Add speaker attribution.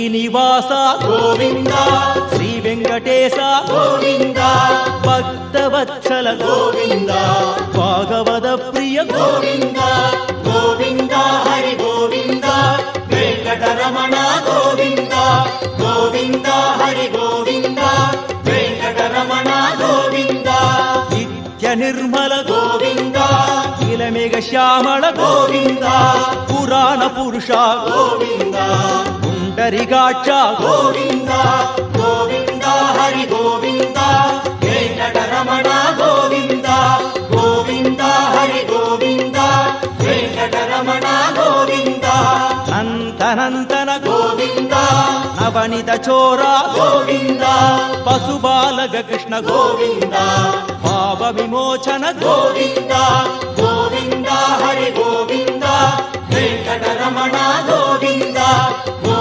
Speaker 1: శ్రీనివాస
Speaker 2: గోవింద
Speaker 1: శ్రీ వెంకటేశ
Speaker 2: గోవింద
Speaker 1: భక్తవత్సల
Speaker 2: గోవింద
Speaker 1: భాగవత ప్రియ
Speaker 2: గోవింద గోవింద హరి గోవింద వెంకటరమణ గోవింద గోవింద హరి గోవింద వెంకటరమణ గోవింద
Speaker 1: నిత్య నిర్మల
Speaker 2: గోవింద
Speaker 1: నీలమేఘ శ్యామళ
Speaker 2: గోవింద
Speaker 1: పురాణ పురుష
Speaker 2: గోవింద
Speaker 1: పుండరికాక్ష
Speaker 2: గోవింద గోవింద హరి గోవింద వెంకటరమణ గోవింద గోవింద హరి గోవింద వెంకటరమణ గోవింద
Speaker 1: నంతనంతన
Speaker 2: గోవింద
Speaker 1: నవనిత చోర
Speaker 2: గోవింద
Speaker 1: పశుబాలక కృష్ణ
Speaker 2: గోవింద
Speaker 1: భావ విమోచన
Speaker 2: గోవింద గోవింద హరి గోవింద వెంకటరమణ గోవింద